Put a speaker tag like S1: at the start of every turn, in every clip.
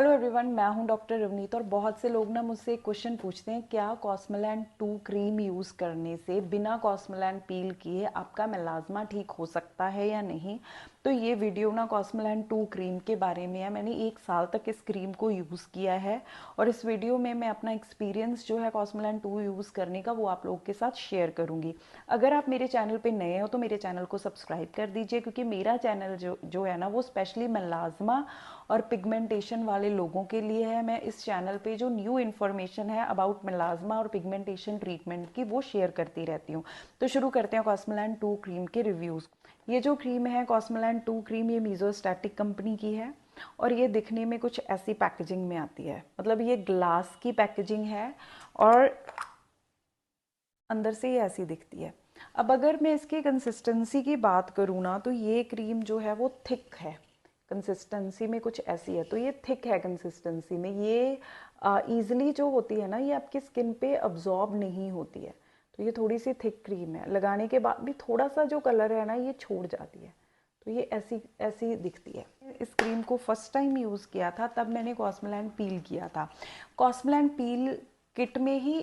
S1: Hello everyone, मैं हूं doctor Ravneet. और बहुत से लोग ना मुझसे एक क्वेश्चन पूछते हैं, क्या कॉस्मेलैंड 2 क्रीम यूज़ करने से बिना कॉस्मेलैंड पील किए आपका मेलाज़्मा ठीक हो सकता है या नहीं। तो ये वीडियो ना कॉस्मेलैंड 2 क्रीम के बारे में है। मैंने 1 साल तक इस क्रीम को यूज़ किया है और इस वीडियो में मैं अपना एक्सपीरियंस जो है कॉस्मेलैंड 2 यूज़ करने का वो आप लोगों के साथ शेयर करूँगी। अगर आप मेरे चैनल पे नए हो तो मेरे चैनल को सब्सक्राइब कर दीजिए, क्योंकि मेरा चैनल जो है ना वो स्पेशली मेलाज़्मा और पिगमेंटेशन वाले लोगों के लिए है। मैं इस चैनल पे जो न्यू इन्फॉर्मेशन है अबाउट मेलाज़्मा और पिगमेंटेशन ट्रीटमेंट की वो शेयर करती रहती हूँ। तो शुरू करते हैं कॉस्मेलैंड 2 क्रीम के रिव्यूज़। ये जो क्रीम है कॉस्मेलैंड 2 क्रीम, ये मीज़ोस्टैटिक कंपनी की है और ये दिखने में कुछ ऐसी पैकेजिंग में आती है। मतलब ये ग्लास की पैकेजिंग है और अंदर से ये ऐसी दिखती है। अब अगर मैं इसकी कंसिस्टेंसी की बात करूँ ना, तो ये क्रीम जो है वो थिक है। कंसिस्टेंसी में कुछ ऐसी है, तो ये थिक है कंसिस्टेंसी में। ये ईजिली जो होती है ना, ये आपकी स्किन पे अब्जॉर्ब नहीं होती है। तो ये थोड़ी सी थिक क्रीम है, लगाने के बाद भी थोड़ा सा जो कलर है ना ये छोड़ जाती है। तो ये ऐसी ऐसी दिखती है। इस क्रीम को फर्स्ट टाइम यूज़ किया था तब मैंने कॉस्मेलैंड पील किया था। कॉस्मेलैंड पील किट में ही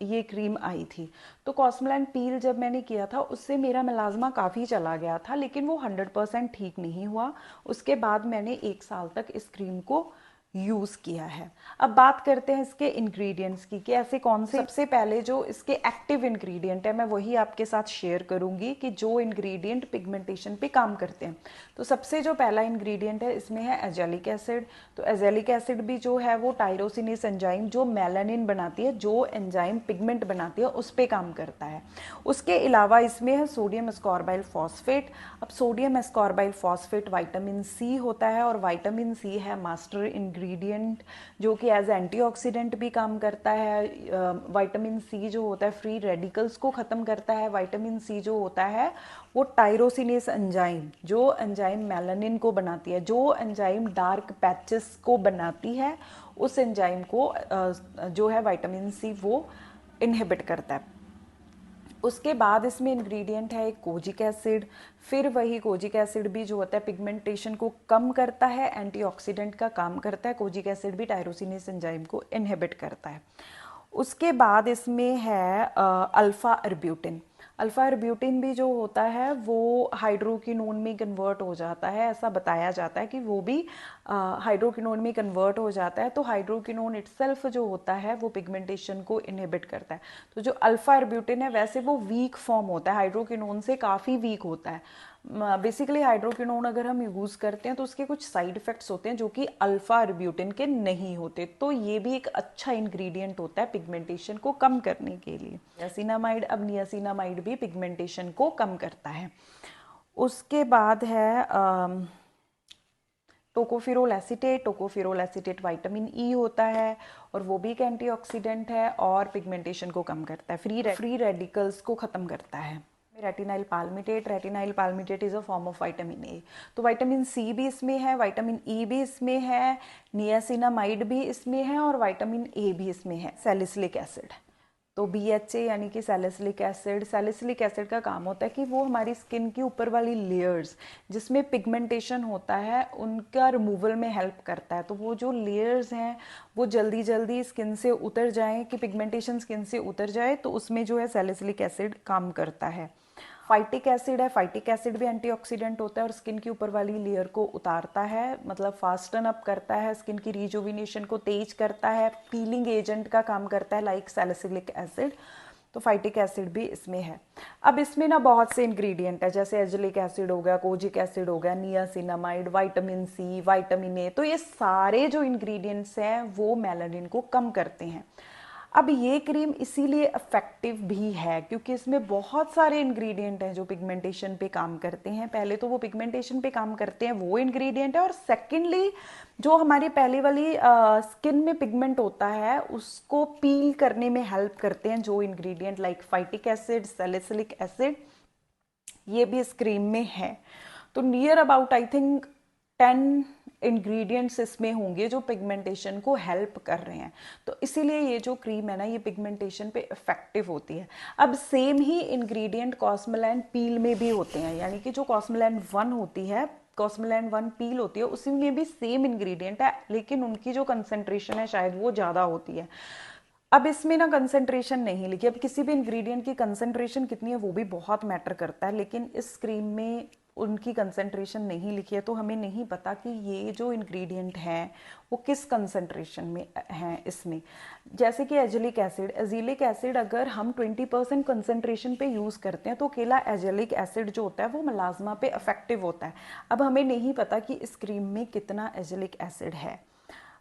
S1: ये क्रीम आई थी। तो कॉस्मेलैंड पील जब मैंने किया था उससे मेरा मेलाज़्मा काफ़ी चला गया था, लेकिन वो 100% ठीक नहीं हुआ। उसके बाद मैंने 1 साल तक इस क्रीम को यूज़ किया है। अब बात करते हैं इसके इंग्रेडिएंट्स की, कि ऐसे कौन से। सबसे पहले जो इसके एक्टिव इंग्रेडिएंट है मैं वही आपके साथ शेयर करूंगी, कि जो इंग्रेडिएंट पिगमेंटेशन पे काम करते हैं। तो सबसे जो पहला इंग्रेडिएंट है इसमें है एजेलिक एसिड। तो एजेलिक एसिड भी जो है वो टायरोसिनेस एंजाइम जो मेलानिन बनाती है, जो एंजाइम पिगमेंट बनाती है, उस पर काम करता है। उसके अलावा इसमें है सोडियम एस्कॉर्बाइल फॉस्फेट। अब सोडियम एस्कॉर्बाइल फॉस्फेट विटामिन सी होता है और विटामिन सी है मास्टर इंग्रेडिएंट, जो कि एज एंटीऑक्सीडेंट भी काम करता है। विटामिन सी जो होता है फ्री रेडिकल्स को ख़त्म करता है। विटामिन सी जो होता है वो टायरोसिनेस एंजाइम, जो एंजाइम मेलानिन को बनाती है, जो एंजाइम डार्क पैचेस को बनाती है, उस एंजाइम को जो है विटामिन सी वो इनहिबिट करता है। उसके बाद इसमें इंग्रेडिएंट है एक कोजिक एसिड। फिर वही कोजिक एसिड भी जो होता है पिगमेंटेशन को कम करता है, एंटीऑक्सीडेंट का काम करता है। कोजिक एसिड भी टायरोसिनेस एंजाइम को इनहिबिट करता है। उसके बाद इसमें है अल्फा अर्ब्यूटिन। अल्फा अर्ब्यूटिन भी जो होता है वो हाइड्रोक्विनोन में कन्वर्ट हो जाता है। ऐसा बताया जाता है कि वो भी हाइड्रोक्विनोन में कन्वर्ट हो जाता है। तो हाइड्रोक्विनोन इटसेल्फ जो होता है वो पिगमेंटेशन को इनहिबिट करता है। तो जो अल्फा अर्ब्यूटिन है वैसे वो वीक फॉर्म होता है, हाइड्रोक्विनोन से काफ़ी वीक होता है। बेसिकली हाइड्रोक्विनोन अगर हम यूज़ करते हैं तो उसके कुछ साइड इफ़ेक्ट्स होते हैं जो कि अल्फा अर्ब्यूटिन के नहीं होते। तो ये भी एक अच्छा इंग्रेडिएंट होता है पिगमेंटेशन को कम करने के लिए। नियासिनामाइड, अब नियासिनामाइड भी पिगमेंटेशन को कम करता है। उसके बाद है tocopherol acetate. Tocopherol acetate vitamin E होता है और वो भी एक एंटीऑक्सीडेंट है और पिगमेंटेशन को कम करता है, फ्री रेडिकल्स को ख़त्म करता है। Retinyl palmitate. Retinyl palmitate is a form of vitamin A. तो विटामिन सी भी इसमें है, विटामिन ई भी इसमें है, नियासिनामाइड भी इसमें है और विटामिन ए भी इसमें है। सैलिसिलिक एसिड, तो BHA यानी कि सैलिसिलिक एसिड। सैलिसिलिक एसिड का काम होता है कि वो हमारी स्किन की ऊपर वाली लेयर्स जिसमें पिगमेंटेशन होता है उनका रिमूवल में हेल्प करता है। तो वो जो लेयर्स हैं वो जल्दी जल्दी स्किन से उतर जाएं, कि पिगमेंटेशन स्किन से उतर जाए, तो उसमें जो है सैलिसिलिक एसिड काम करता है। फाइटिक एसिड है। फाइटिक एसिड भी एंटीऑक्सीडेंट होता है और स्किन की ऊपर वाली लेयर को उतारता है, मतलब फास्टन अप करता है, स्किन की रिजुविनेशन को तेज करता है, पीलिंग एजेंट का काम करता है लाइक सैलिसिलिक एसिड। तो फाइटिक एसिड भी इसमें है। अब इसमें ना बहुत से इंग्रेडिएंट है, जैसे एजिलिक एसिड हो गया, कोजिक एसिड हो गया, niacinamide, vitamin C, vitamin A. तो ये सारे जो इंग्रेडिएंट्स हैं वो मेलानिन को कम करते हैं। अब ये क्रीम इसीलिए इफेक्टिव भी है क्योंकि इसमें बहुत सारे इंग्रेडिएंट हैं जो पिगमेंटेशन पे काम करते हैं। पहले तो वो पिगमेंटेशन पे काम करते हैं वो इंग्रेडिएंट है, और सेकेंडली जो हमारी पहले वाली स्किन में पिगमेंट होता है उसको पील करने में हेल्प करते हैं जो ingredient like phytic acid, salicylic acid, ये भी इस क्रीम में है। तो near about I think 10 ingredients इसमें होंगे जो पिगमेंटेशन को हेल्प कर रहे हैं। तो इसीलिए ये जो क्रीम है ना ये पिगमेंटेशन पे इफेक्टिव होती है। अब सेम ही इंग्रेडिएंट कॉस्मेलैंड पील में भी होते हैं, यानी कि जो कॉस्मेलैंड 1 होती है कॉस्मेलैंड वन पील होती है उसी में भी सेम इंग्रेडिएंट है, लेकिन उनकी जो कंसंट्रेशन है शायद वो ज़्यादा होती है। अब इसमें ना कंसंट्रेशन नहीं लिखी। अब किसी भी इंग्रेडिएंट की कंसंट्रेशन कितनी है वो भी बहुत मैटर करता है, लेकिन इस क्रीम में उनकी कंसंट्रेशन नहीं लिखी है, तो हमें नहीं पता कि ये जो इंग्रेडिएंट हैं वो किस कंसंट्रेशन में हैं इसमें। जैसे कि एजिलिक एसिड अगर हम 20% कंसंट्रेशन पे यूज़ करते हैं तो अकेला एजिलिक एसिड जो होता है वो मलाजमा पे इफेक्टिव होता है। अब हमें नहीं पता कि इस क्रीम में कितना एजिलिक एसिड है।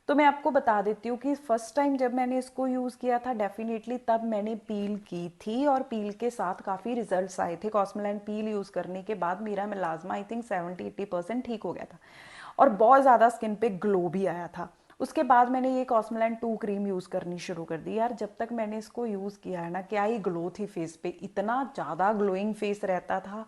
S1: तो मैं आपको बता देती हूँ कि फर्स्ट टाइम जब मैंने इसको यूज़ किया था डेफिनेटली तब मैंने पील की थी और पील के साथ काफ़ी रिजल्ट्स आए थे। कॉस्मेलैंड पील यूज़ करने के बाद मेरा मेलाज़मा आई थिंक 70-80% ठीक हो गया था और बहुत ज़्यादा स्किन पे ग्लो भी आया था। उसके बाद मैंने ये कॉस्मेलैंड 2 क्रीम यूज़ करनी शुरू कर दी। यार जब तक मैंने इसको यूज़ किया है ना, क्या ही ग्लो थी फेस पे, इतना ज़्यादा ग्लोइंग फेस रहता था।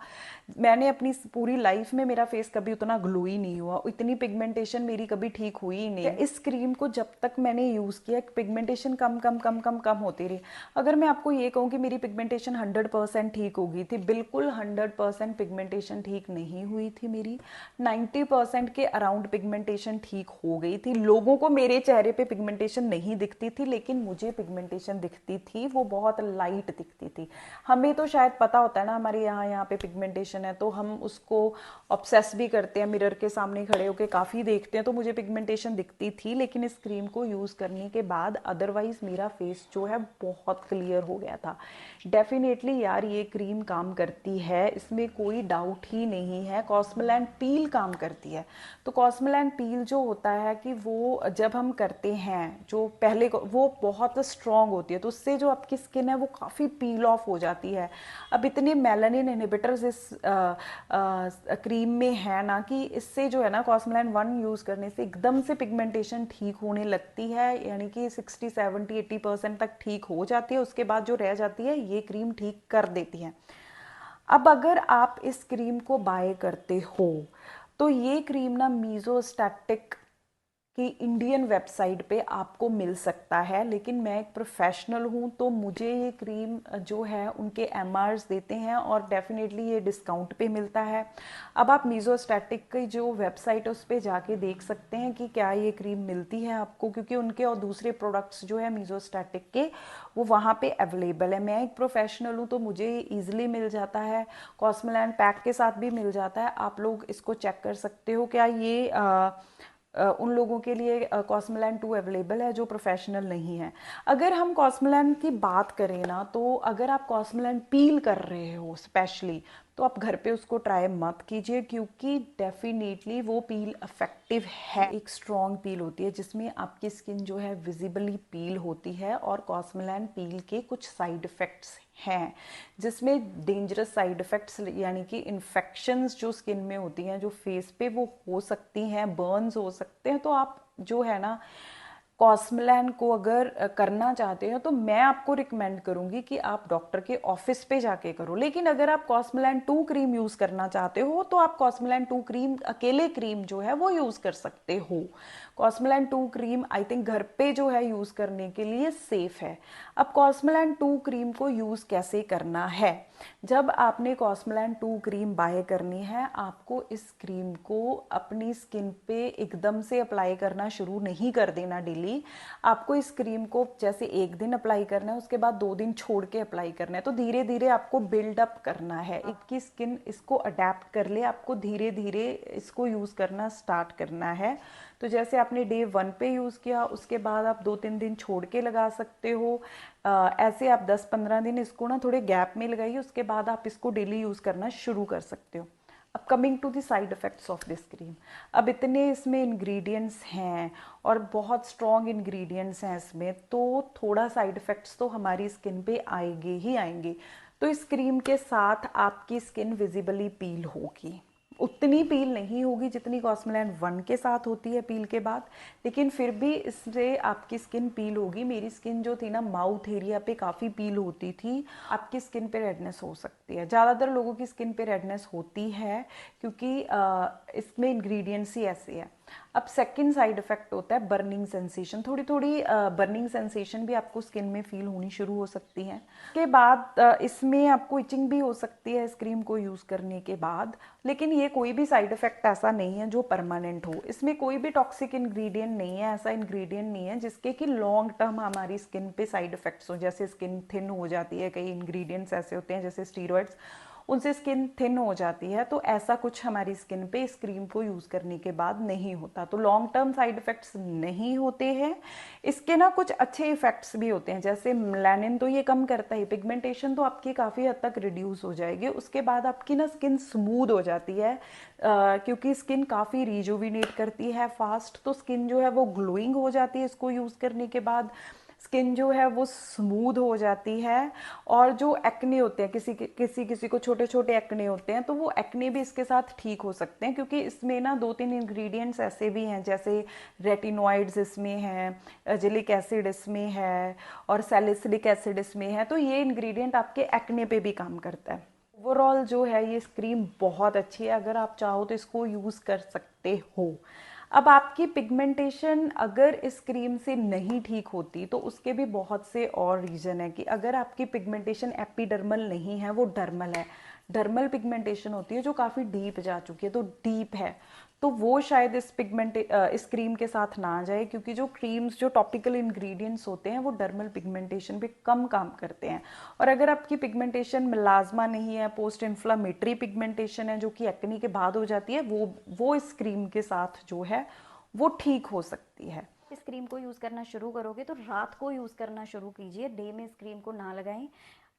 S1: मैंने अपनी पूरी लाइफ में मेरा फेस कभी उतना ग्लो ही नहीं हुआ, इतनी पिगमेंटेशन मेरी कभी ठीक हुई ही नहीं। इस क्रीम को जब तक मैंने यूज़ किया पिगमेंटेशन कम कम कम कम कम होती रही। अगर मैं आपको ये कहूँ कि मेरी पिगमेंटेशन 100% ठीक हो गई थी, बिल्कुल 100% पिगमेंटेशन ठीक नहीं हुई थी मेरी। 90% के अराउंड पिगमेंटेशन ठीक हो गई थी। लोगों को मेरे चेहरे पे पिगमेंटेशन नहीं दिखती थी, लेकिन मुझे पिगमेंटेशन दिखती थी, वो बहुत लाइट दिखती थी। हमें तो शायद पता होता है ना हमारे यहाँ यहाँ पे पिगमेंटेशन है, तो हम उसको ऑब्सेस भी करते हैं, मिरर के सामने खड़े होकर काफ़ी देखते हैं। तो मुझे पिगमेंटेशन दिखती थी, लेकिन इस क्रीम को यूज़ करने के बाद अदरवाइज मेरा फेस जो है बहुत क्लियर हो गया था। डेफिनेटली यार ये क्रीम काम करती है, इसमें कोई डाउट ही नहीं है। कॉस्मेलैंड पील काम करती है। तो कॉस्मेलैंड पील जो होता है कि वो जब हम करते हैं जो पहले वो बहुत स्ट्रॉन्ग होती है, तो उससे जो आपकी स्किन है वो काफ़ी पील ऑफ हो जाती है। अब इतने मेलानिन इनहिबिटर्स इस क्रीम में है ना कि इससे जो है ना कॉस्मेलैंड वन यूज़ करने से एकदम से पिगमेंटेशन ठीक होने लगती है, यानी कि 60-70-80% तक ठीक हो जाती है। उसके बाद जो रह जाती है ये क्रीम ठीक कर देती है। अब अगर आप इस क्रीम को बाय करते हो तो ये क्रीम ना मीज़ोस्टैटिक कि इंडियन वेबसाइट पे आपको मिल सकता है, लेकिन मैं एक प्रोफेशनल हूँ तो मुझे ये क्रीम जो है उनके एमआरस देते हैं और डेफिनेटली ये डिस्काउंट पे मिलता है। अब आप मीज़ोस्टैटिक की जो वेबसाइट है उस पर जाके देख सकते हैं कि क्या ये क्रीम मिलती है आपको, क्योंकि उनके और दूसरे प्रोडक्ट्स जो है मीज़ोस्टैटिक के वो वहाँ पे अवेलेबल है। मैं एक प्रोफेशनल हूँ तो मुझे ईजिली मिल जाता है, कॉस्मेलैंड पैक के साथ भी मिल जाता है। आप लोग इसको चेक कर सकते हो क्या ये उन लोगों के लिए कॉस्मेलैंड 2 अवेलेबल है जो प्रोफेशनल नहीं है। अगर हम कॉस्मेलैंड की बात करें ना, तो अगर आप कॉस्मेलैंड पील कर रहे हो स्पेशली, तो आप घर पे उसको ट्राई मत कीजिए, क्योंकि डेफिनेटली वो पील इफेक्टिव है। एक स्ट्रॉन्ग पील होती है जिसमें आपकी स्किन जो है विजिबली पील होती है, और कॉस्मेलैंड पील के कुछ साइड इफ़ेक्ट्स हैं जिसमें डेंजरस साइड इफ़ेक्ट्स यानी कि इन्फेक्शंस जो स्किन में होती हैं जो फेस पे वो हो सकती हैं, बर्न्स हो सकते हैं। तो आप जो है ना कॉस्मेलैंड को अगर करना चाहते हो तो मैं आपको रिकमेंड करूंगी कि आप डॉक्टर के ऑफिस पे जाके करो। लेकिन अगर आप कॉस्मेलैंड 2 क्रीम यूज करना चाहते हो तो आप कॉस्मेलैंड 2 क्रीम अकेले क्रीम जो है वो यूज कर सकते हो। कॉस्मेलैंड 2 क्रीम आई थिंक घर पे जो है यूज करने के लिए सेफ है। अब कॉस्मेलैंड 2 क्रीम को यूज कैसे करना है? जब आपने कॉस्मेलैंड 2 क्रीम बाय करनी है, आपको इस क्रीम को अपनी स्किन पे एकदम से अप्लाई करना शुरू नहीं कर देना डेली। आपको इस क्रीम को जैसे एक दिन अप्लाई करना है, उसके बाद 2 दिन छोड़ के अप्लाई करना है। तो धीरे धीरे आपको बिल्डअप करना है, आपकी स्किन इसको अडेप्ट कर ले, आपको धीरे धीरे इसको यूज़ करना स्टार्ट करना है। तो जैसे आपने डे 1 पे यूज़ किया, उसके बाद आप 2-3 दिन छोड़ के लगा सकते हो। ऐसे आप 10-15 दिन इसको ना थोड़े गैप में लगाइए, उसके बाद आप इसको डेली यूज़ करना शुरू कर सकते हो। अब coming to the side effects of this cream, अब इतने इसमें इंग्रेडिएंट्स हैं और बहुत स्ट्रॉन्ग इंग्रेडिएंट्स हैं इसमें, तो थोड़ा साइड इफ़ेक्ट्स तो हमारी स्किन पे आएंगे ही आएंगे। तो इस क्रीम के साथ आपकी स्किन विजिबली पील होगी, उतनी पील नहीं होगी जितनी कॉस्मेलैंड 1 के साथ होती है पील के बाद, लेकिन फिर भी इससे आपकी स्किन पील होगी। मेरी स्किन जो थी ना माउथ एरिया पे काफ़ी पील होती थी। आपकी स्किन पे रेडनेस हो सकती है, ज़्यादातर लोगों की स्किन पे रेडनेस होती है क्योंकि इसमें इंग्रेडिएंट्स ही ऐसे हैं। अब सेकंड साइड इफेक्ट होता है बर्निंग सेंसेशन, थोड़ी थोड़ी बर्निंग सेंसेशन भी आपको स्किन में फील होनी शुरू हो सकती है। उसके बाद इसमें आपको इचिंग भी हो सकती है इस क्रीम को यूज़ करने के बाद, लेकिन ये कोई भी साइड इफेक्ट ऐसा नहीं है जो परमानेंट हो। इसमें कोई भी टॉक्सिक इंग्रेडिएंट नहीं है, ऐसा इंग्रेडिएंट नहीं है जिसके कि लॉन्ग टर्म हमारी स्किन पे साइड इफेक्ट्स हो, जैसे स्किन थिन हो जाती है, कई इंग्रेडिएंट्स ऐसे होते हैं जैसे स्टीरॉइड्स, उनसे स्किन थिन हो जाती है। तो ऐसा कुछ हमारी स्किन पे इस क्रीम को यूज़ करने के बाद नहीं होता, तो लॉन्ग टर्म साइड इफ़ेक्ट्स नहीं होते हैं। इसके ना कुछ अच्छे इफ़ेक्ट्स भी होते हैं, जैसे मेलानिन तो ये कम करता है, पिगमेंटेशन तो आपकी काफ़ी हद तक रिड्यूस हो जाएगी। उसके बाद आपकी ना स्किन स्मूथ हो जाती है, क्योंकि स्किन काफ़ी रिजुविनेट करती है फास्ट, तो स्किन जो है वो ग्लोइंग हो जाती है इसको यूज़ करने के बाद। स्किन जो है वो स्मूथ हो जाती है, और जो एक्ने होते हैं, किसी को छोटे छोटे एक्ने होते हैं, तो वो एक्ने भी इसके साथ ठीक हो सकते हैं, क्योंकि इसमें ना 2-3 इंग्रेडिएंट्स ऐसे भी हैं, जैसे रेटिनॉइड्स इसमें हैं, एजिलिक एसिड इसमें है, और सैलिसिलिक एसिड इसमें है। तो ये इंग्रेडिएंट आपके एक्ने पे भी काम करता है। ओवरऑल जो है ये क्रीम बहुत अच्छी है, अगर आप चाहो तो इसको यूज़ कर सकते हो। अब आपकी पिगमेंटेशन अगर इस क्रीम से नहीं ठीक होती तो उसके भी बहुत से और रीज़न है, कि अगर आपकी पिगमेंटेशन एपिडर्मल नहीं है, वो डर्मल है, डर्मल पिगमेंटेशन होती है जो काफ़ी डीप जा चुकी है, तो डीप है, तो वो शायद इस क्रीम के साथ ना जाए, क्योंकि जो क्रीम्स, जो टॉपिकल इंग्रेडिएंट्स होते हैं वो डर्मल पिगमेंटेशन पे कम काम करते हैं। और अगर आपकी पिगमेंटेशन मिलाज्मा नहीं है, पोस्ट इन्फ्लामेटरी पिगमेंटेशन है जो कि एक्ने के बाद हो जाती है, वो इस क्रीम के साथ जो है वो ठीक हो सकती है।
S2: इस क्रीम को यूज़ करना शुरू करोगे तो रात को यूज़ करना शुरू कीजिए, डे में इस क्रीम को ना लगाएं,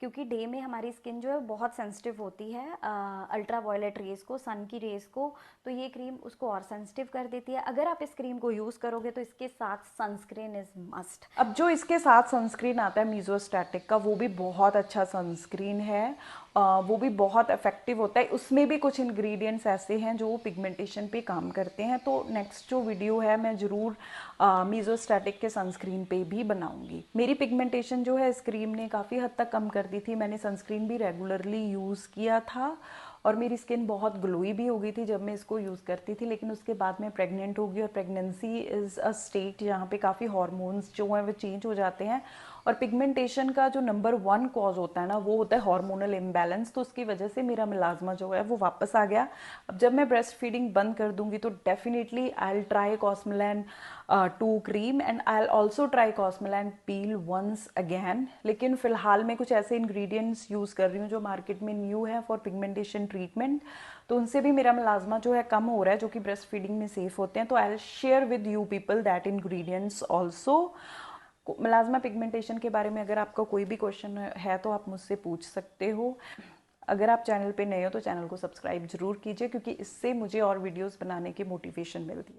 S2: क्योंकि डे में हमारी स्किन जो है बहुत सेंसिटिव होती है अल्ट्रा वायलेट रेज को, सन की रेज को, तो ये क्रीम उसको और सेंसिटिव कर देती है। अगर आप इस क्रीम को यूज़ करोगे तो इसके साथ सनस्क्रीन इज़ मस्ट।
S1: अब जो इसके साथ सनस्क्रीन आता है मीज़ोस्टैटिक का, वो भी बहुत अच्छा सनस्क्रीन है, वो भी बहुत इफेक्टिव होता है। उसमें भी कुछ इंग्रेडिएंट्स ऐसे हैं जो पिगमेंटेशन पे काम करते हैं, तो नेक्स्ट जो वीडियो है मैं ज़रूर मीज़ोस्टैटिक के सनस्क्रीन पे भी बनाऊंगी। मेरी पिगमेंटेशन जो है इस क्रीम ने काफ़ी हद तक कम कर दी थी, मैंने सनस्क्रीन भी रेगुलरली यूज़ किया था, और मेरी स्किन बहुत ग्लोई भी हो गई थी जब मैं इसको यूज़ करती थी। लेकिन उसके बाद मैं प्रेग्नेंट हो गई, और प्रेगनेंसी इज़ अ स्टेट जहाँ पे काफ़ी हार्मोन्स जो हैं वो चेंज हो जाते हैं, और पिगमेंटेशन का जो नंबर 1 कॉज होता है ना, वो होता है हार्मोनल इम्बैलेंस। तो उसकी वजह से मेरा मिलाजमा जो है वो वापस आ गया। अब जब मैं ब्रेस्ट फीडिंग बंद कर दूंगी तो definitely I will try Cosmelan 2 cream, and I will also try Cosmelan peel once again. लेकिन फिलहाल मैं कुछ ऐसे इंग्रेडिएंट्स यूज़ कर रही हूँ जो मार्केट में न्यू है फॉर पिगमेंटेशन ट्रीटमेंट, तो उनसे भी मेरा मिलाजमा जो है कम हो रहा है, जो कि ब्रेस्ट फीडिंग में सेफ होते हैं। तो I will share with you people that ingredients also. Melasma pigmentation के बारे में अगर आपका कोई भी क्वेश्चन है तो आप मुझसे पूछ सकते हो। अगर आप चैनल पे नए हो तो चैनल को सब्सक्राइब जरूर कीजिए, क्योंकि इससे मुझे और वीडियोस बनाने की मोटिवेशन मिलती है।